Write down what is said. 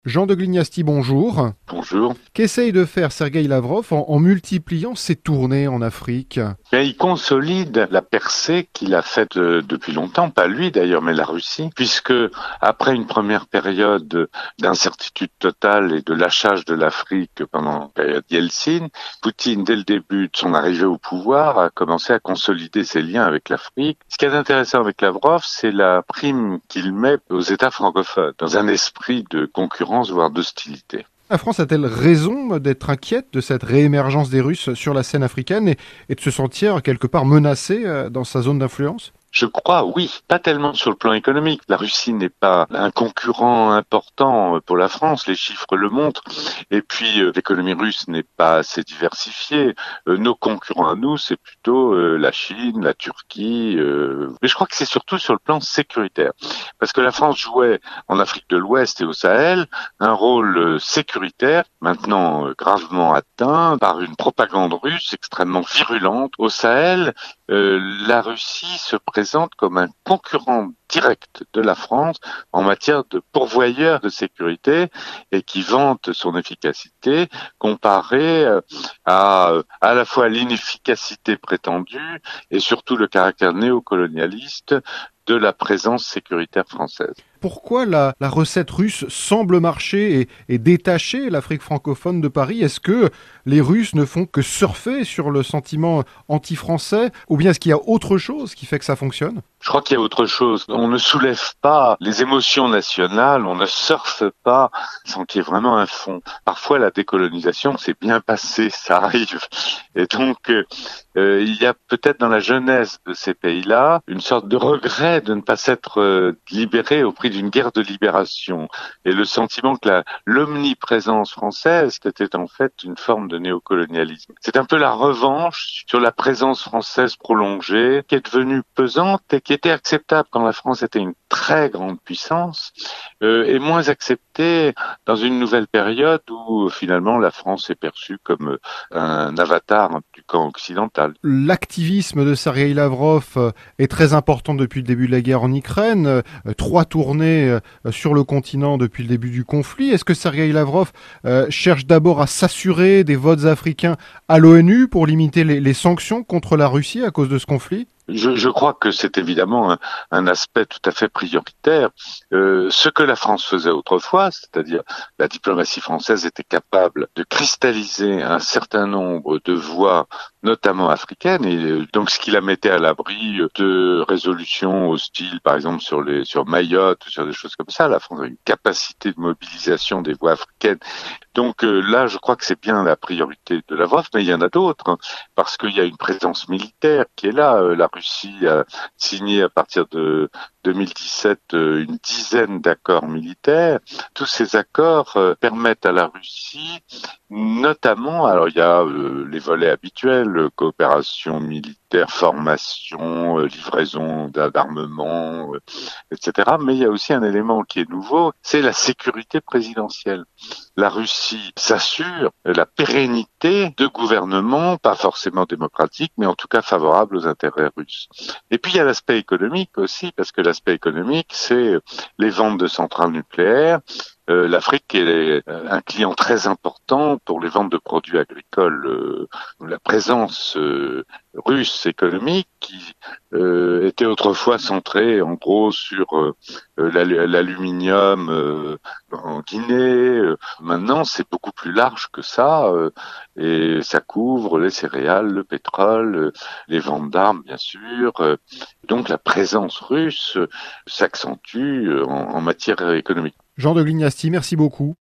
Jean de Glignasti, bonjour. Bonjour. Qu'essaye de faire Sergueï Lavrov en multipliant ses tournées en Afrique? Bien, il consolide la percée qu'il a faite depuis longtemps, pas lui d'ailleurs, mais la Russie, puisque après une première période d'incertitude totale et de lâchage de l'Afrique pendant la période Yeltsin, Poutine, dès le début de son arrivée au pouvoir, a commencé à consolider ses liens avec l'Afrique. Ce qui est intéressant avec Lavrov, c'est la prime qu'il met aux États francophones, dans un esprit de concurrence, voire d'hostilité. La France a-t-elle raison d'être inquiète de cette réémergence des Russes sur la scène africaine et de se sentir quelque part menacée dans sa zone d'influence? Je crois, oui, pas tellement sur le plan économique. La Russie n'est pas un concurrent important pour la France, les chiffres le montrent. Et puis, l'économie russe n'est pas assez diversifiée. Nos concurrents à nous, c'est plutôt la Chine, la Turquie. Mais je crois que c'est surtout sur le plan sécuritaire. Parce que la France jouait en Afrique de l'Ouest et au Sahel un rôle sécuritaire, maintenant gravement atteint par une propagande russe extrêmement virulente. Au Sahel, la Russie se présente comme un concurrent direct de la France en matière de pourvoyeur de sécurité et qui vante son efficacité comparée à la fois l'inefficacité prétendue et surtout le caractère néocolonialiste de la présence sécuritaire française. Pourquoi la recette russe semble marcher et détacher l'Afrique francophone de Paris? Est-ce que les Russes ne font que surfer sur le sentiment anti-français? Ou bien est-ce qu'il y a autre chose qui fait que ça fonctionne? Je crois qu'il y a autre chose. On ne soulève pas les émotions nationales, on ne surfe pas sans qu'il y ait vraiment un fond. Parfois, la décolonisation s'est bien passée, ça arrive. Et donc, il y a peut-être dans la jeunesse de ces pays-là une sorte de regret de ne pas s'être libéré au prix d'une guerre de libération. Et le sentiment que l'omniprésence française était en fait une forme de néocolonialisme. C'est un peu la revanche sur la présence française prolongée qui est devenue pesante et qui était acceptable quand la France était une très grande puissance et moins acceptée dans une nouvelle période où finalement la France est perçue comme un avatar du camp occidental. L'activisme de Sergueï Lavrov est très important depuis le début de la guerre en Ukraine. 3 tournées sur le continent depuis le début du conflit. Est-ce que Sergueï Lavrov cherche d'abord à s'assurer des votes africains à l'ONU pour limiter les sanctions contre la Russie à cause de ce conflit? Je crois que c'est évidemment un aspect tout à fait prioritaire. Ce que la France faisait autrefois, c'est-à-dire la diplomatie française était capable de cristalliser un certain nombre de voix, notamment africaines, et donc ce qui la mettait à l'abri de résolutions hostiles, par exemple sur Mayotte ou sur des choses comme ça. La France a une capacité de mobilisation des voix africaines. Donc là, je crois que c'est bien la priorité de Lavrov, mais il y en a d'autres, hein, parce qu'il y a une présence militaire qui est là. La Russie a signé à partir de 2017 une dizaine d'accords militaires. Tous ces accords permettent à la Russie, notamment, alors il y a les volets habituels, coopération militaire, formation, livraison d'armement, etc. Mais il y a aussi un élément qui est nouveau, c'est la sécurité présidentielle. La Russie s'assure la pérennité de gouvernements, pas forcément démocratiques, mais en tout cas favorables aux intérêts russes. Et puis il y a l'aspect économique aussi, parce que l'aspect économique, c'est les ventes de centrales nucléaires. L'Afrique est un client très important pour les ventes de produits agricoles. La présence russe économique qui était autrefois centrée en gros sur l'aluminium en Guinée. Maintenant, c'est beaucoup plus large que ça et ça couvre les céréales, le pétrole, les ventes d'armes bien sûr. Donc la présence russe s'accentue en matière économique. Jean de Glignasti, merci beaucoup.